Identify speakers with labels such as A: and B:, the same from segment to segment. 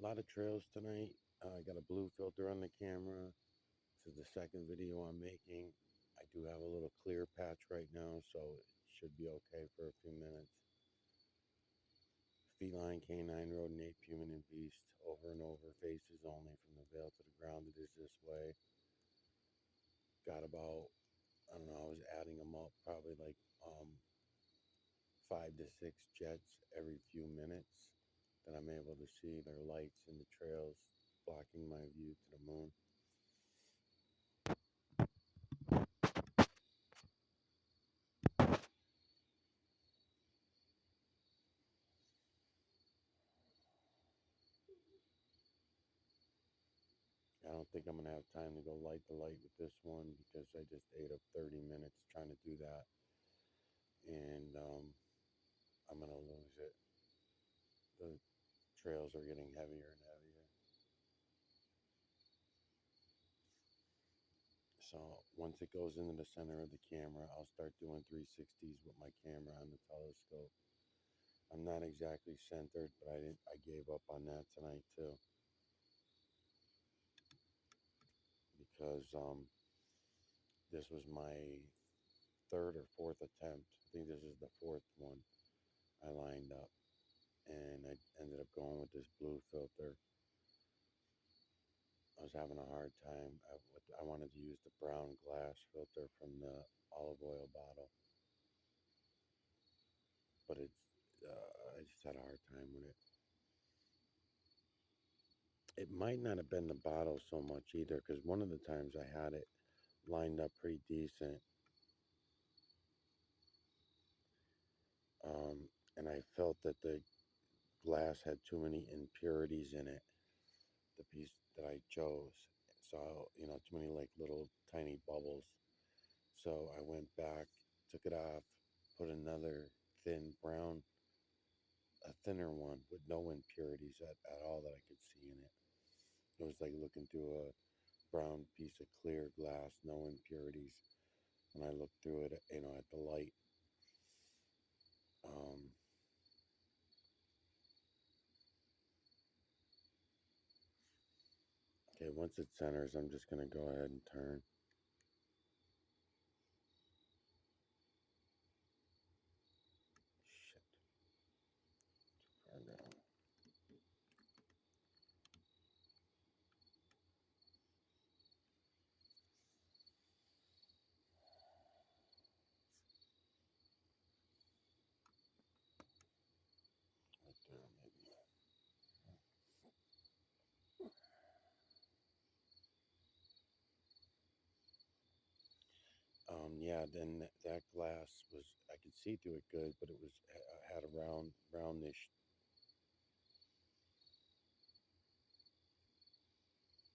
A: lot of trails tonight. I got a blue filter on the camera. This is the second video I'm making. I do have a little clear patch right now, so it should be okay for a few minutes. Feline, canine, rodent, ape, human, and beast. Over and over, faces only. From the veil to the ground, it is this way. Got about, I don't know, I was adding them up, probably like 5 to 6 jets every few minutes that I'm able to see. Their lights in the trails blocking my view to the moon. I don't think I'm going to have time to go light the light with this one because I just ate up 30 minutes trying to do that. And I'm going to lose it. The trails are getting heavier and heavier. So once it goes into the center of the camera, I'll start doing 360s with my camera on the telescope. I'm not exactly centered, but I gave up on that tonight too. Because this was my third or fourth attempt. I think this is the fourth one I lined up. And I ended up going with this blue filter. I was having a hard time. I wanted to use the brown glass filter from the olive oil bottle. But I just had a hard time with it. It might not have been the bottle so much either, because one of the times I had it lined up pretty decent. And I felt that the glass had too many impurities in it, the piece that I chose. So, too many like little tiny bubbles. So I went back, took it off, put another thin brown, a thinner one with no impurities at all that I could see in it. It was like looking through a brown piece of clear glass, no impurities. When I looked through it, at the light. Um, okay, once it centers, I'm just going to go ahead and turn. Shit. Too far down. Right there, maybe. Yeah, then that glass was, I could see through it good, but it was, had a roundish,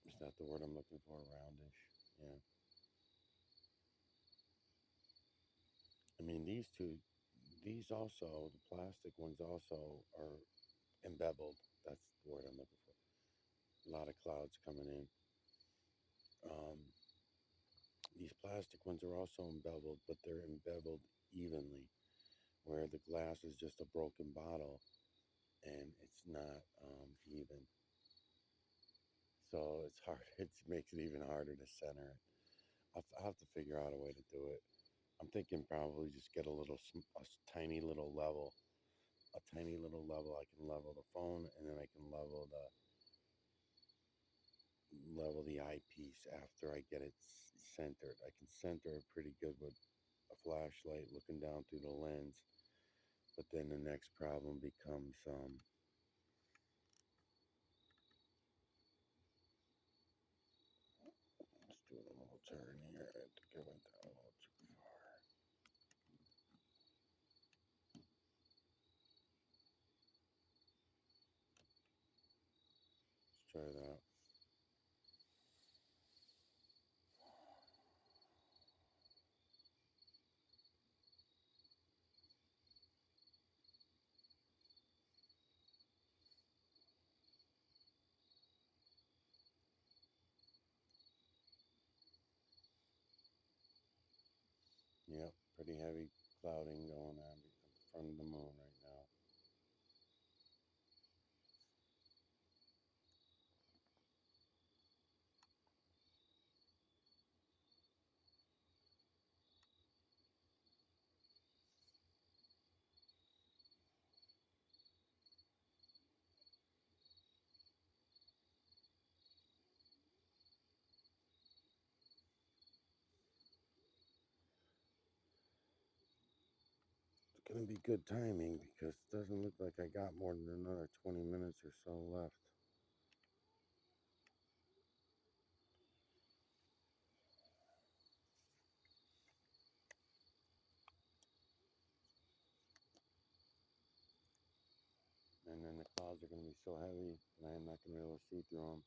A: is that the word I'm looking for? Roundish, yeah. I mean, these also, the plastic ones also are embeveled. That's the word I'm looking for. A lot of clouds coming in. These plastic ones are also embeveled, but they're embeveled evenly, where the glass is just a broken bottle and it's not even. So it's hard. It makes it even harder to center it. I'll have to figure out a way to do it. I'm thinking probably just get a tiny little level, a tiny little level. I can level the phone, and then I can level the eyepiece after I get it centered. I can center it pretty good with a flashlight looking down through the lens. But then the next problem becomes let's do a little turn here. I think I went down a little too far. Let's try that. Yep, pretty heavy clouding going on in front of the moon right now. gonna be good timing because it doesn't look like I got more than another 20 minutes or so left. And then the clouds are gonna be so heavy that I'm not gonna be able to see through them.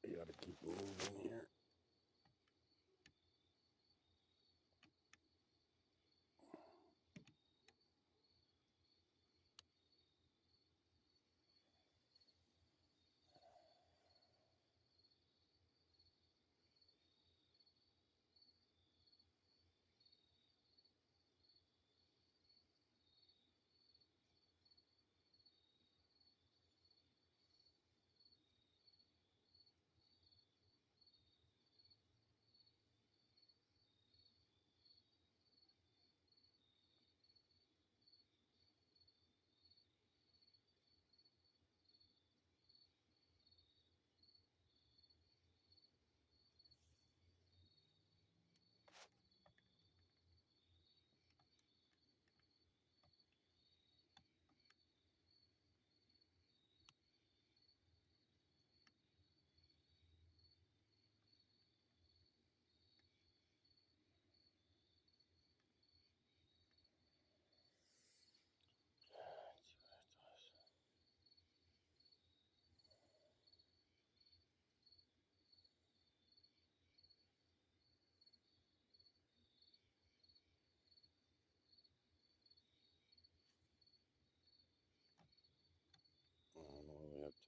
A: You gotta keep moving here.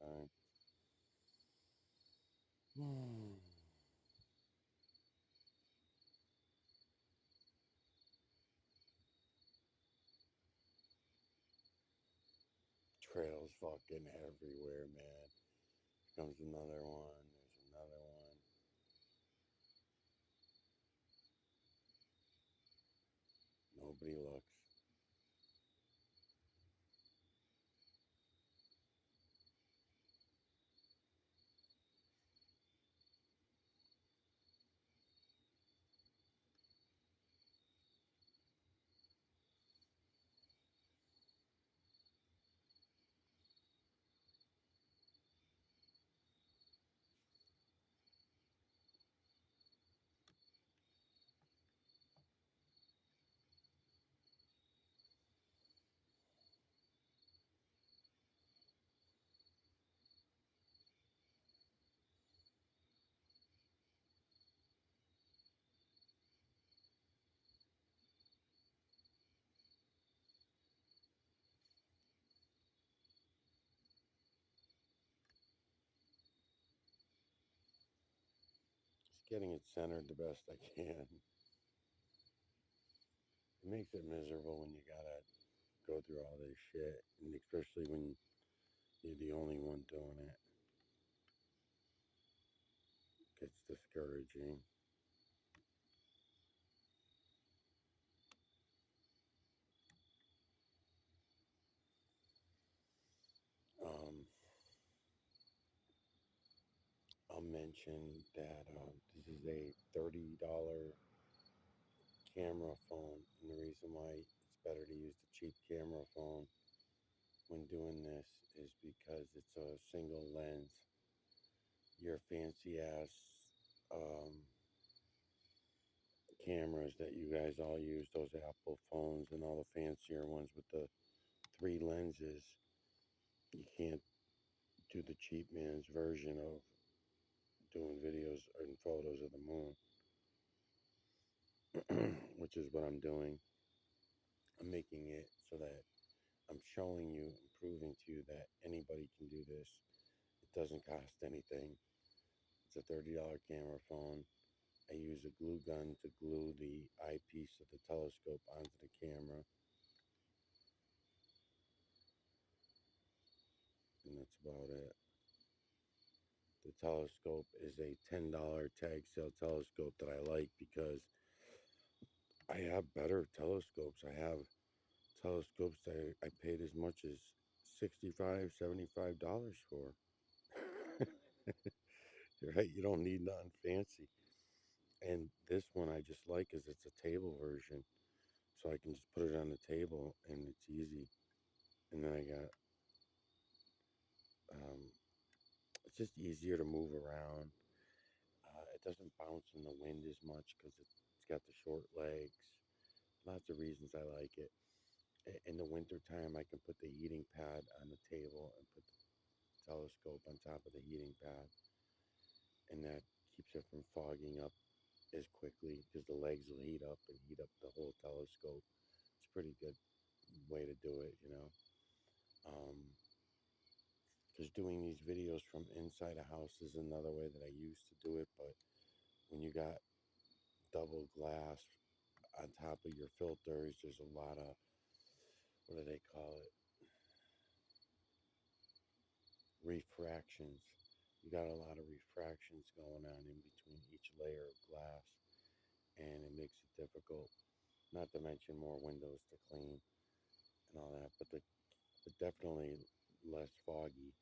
A: time. Hmm. Trails fucking everywhere, man. Here comes another one. There's another one. Nobody looks. Just getting it centered the best I can. It makes it miserable when you gotta go through all this shit, and especially when you're the only one doing it. It gets discouraging. Um, I'll mention that this is a $30 camera phone, and the reason why it's better to use the cheap camera phone when doing this is because it's a single lens. Your fancy ass um, cameras that you guys all use, those Apple phones and all the fancier ones with the three lenses, you can't do the cheap man's version of doing videos and photos of the moon, which is what I'm doing. I'm making it so that I'm showing you and proving to you that anybody can do this. It doesn't cost anything. It's a $30 camera phone. I use a glue gun to glue the eyepiece of the telescope onto the camera, and that's about it. The telescope is a $10 tag sale telescope that I like because I have better telescopes. I have telescopes that I paid as much as $65, $75 for. Right? You don't need nothing fancy. And this one I just like is it's a table version. So I can just put it on the table and it's easy. And then I got, it's just easier to move around. It doesn't bounce in the wind as much because it's got the short legs. Lots of reasons I like it. In the wintertime, I can put the heating pad on the table and put the telescope on top of the heating pad. And that keeps it from fogging up as quickly because the legs will heat up and heat up the whole telescope. It's a pretty good way to do it, you know. Because doing these videos from inside a house is another way that I used to do it. But when you got double glass on top of your filters, there's a lot of, what do they call it? Refractions. You got a lot of refractions going on in between each layer of glass, and it makes it difficult. Not to mention more windows to clean and all that, but definitely less foggy.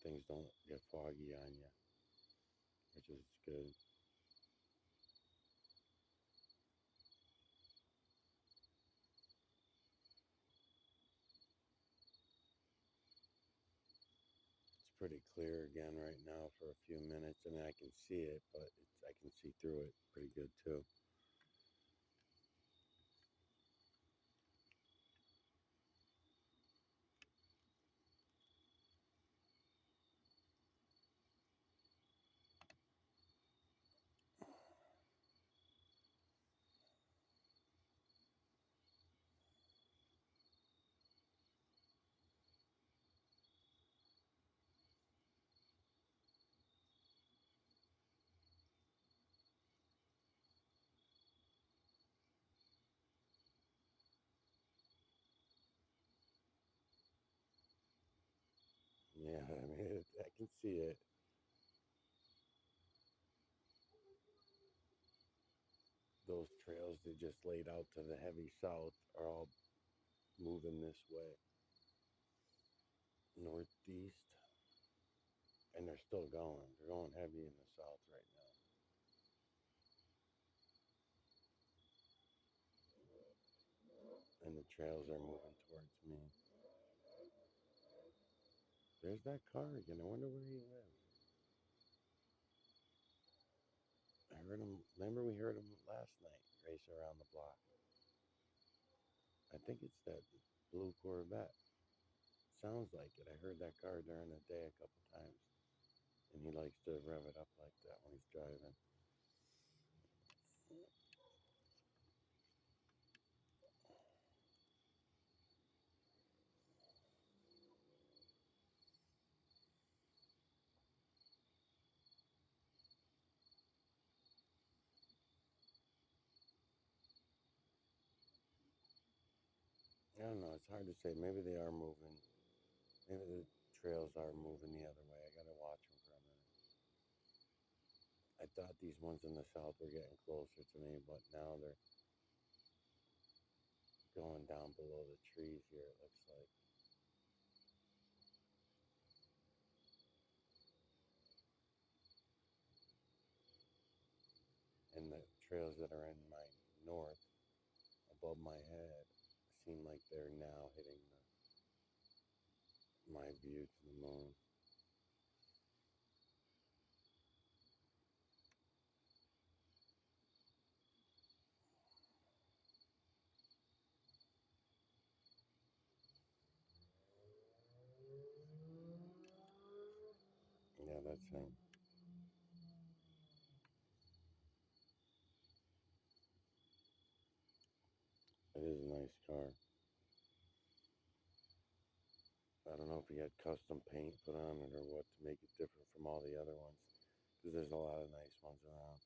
A: Things don't get foggy on you, which is good. It's pretty clear again right now for a few minutes. I mean, I can see it, but I can see through it pretty good too. I can see it. Those trails they just laid out to the heavy south are all moving this way, northeast, and they're still going. They're going heavy in the south right now. And the trails are moving towards me. There's that car again. I wonder where he lives. I heard him. Remember, we heard him last night race around the block. I think it's that blue Corvette. Sounds like it. I heard that car during the day a couple times, and he likes to rev it up like that when he's driving. I don't know. It's hard to say. Maybe they are moving. Maybe the trails are moving the other way. I gotta watch them for a minute. I thought these ones in the south were getting closer to me, but now they're going down below the trees here, it looks like. And the trails that are in my north, above my head, seem like they're now hitting my view to the moon. Yeah, that's him. It is a nice car. I don't know if he had custom paint put on it or what to make it different from all the other ones, because there's a lot of nice ones around.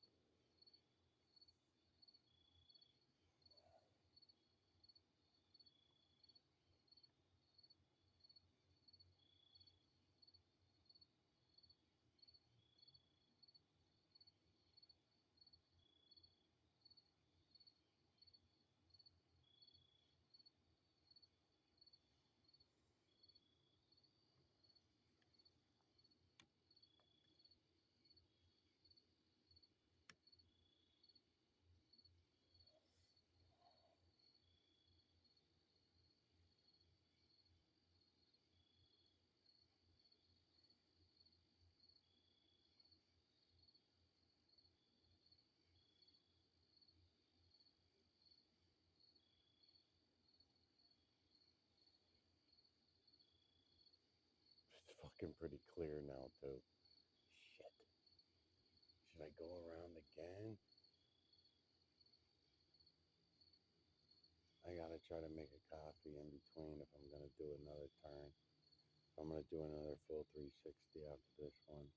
A: It's fucking pretty clear now, too. Shit. Should I go around again? I gotta try to make a coffee in between if I'm gonna do another turn. If I'm gonna do another full 360 after this one.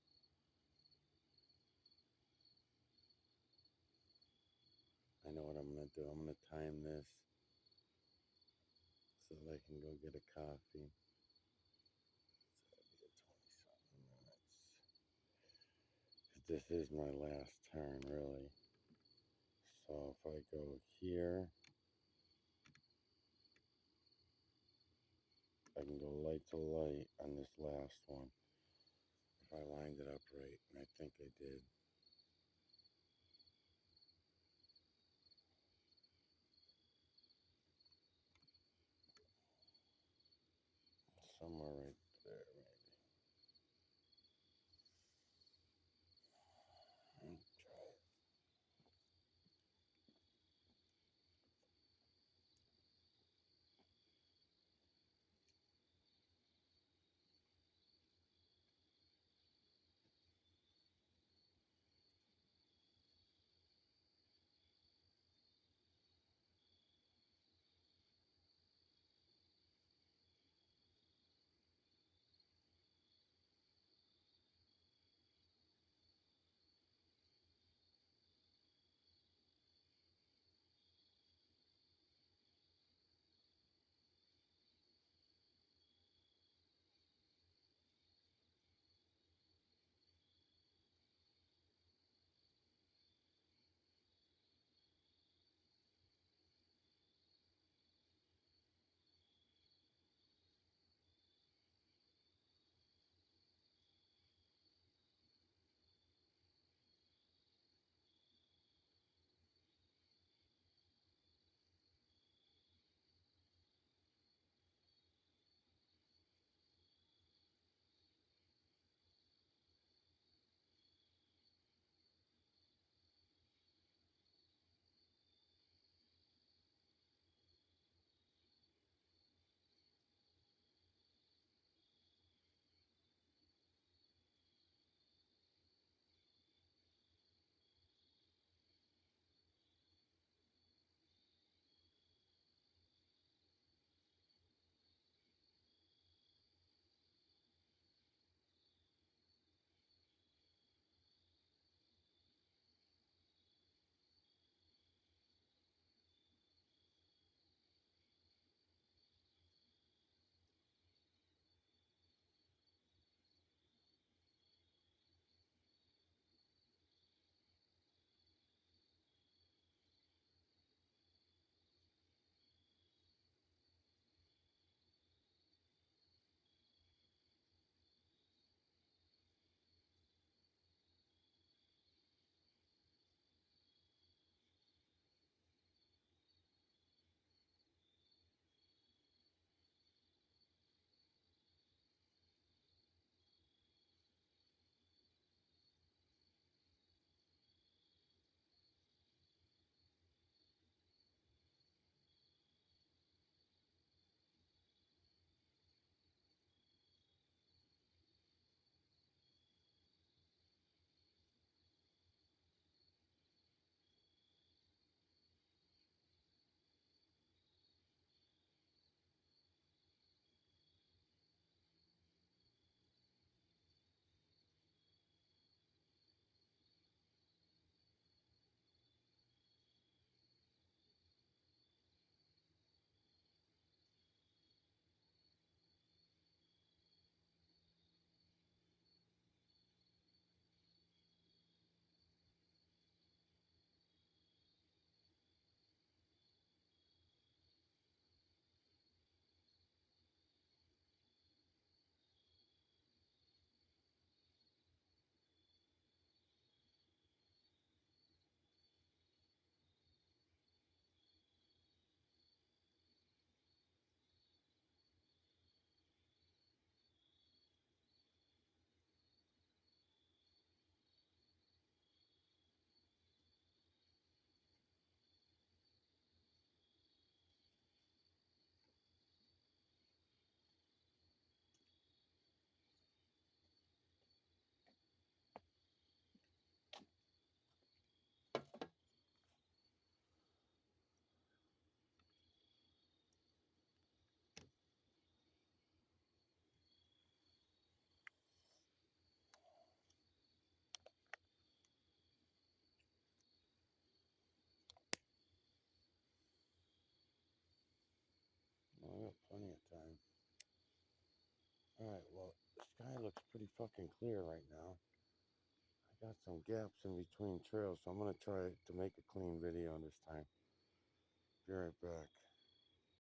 A: I know what I'm gonna do. I'm gonna time this so that I can go get a coffee. So that'll be a 20 something minutes. 'Cause this is my last turn, really. So if I go here, I can go light to light on this last one. If I lined it up right, and I think I did. Somewhere right there, maybe. Try it. looks pretty fucking clear right now. I got some gaps in between trails, so I'm gonna try to make a clean video this time. Be right back.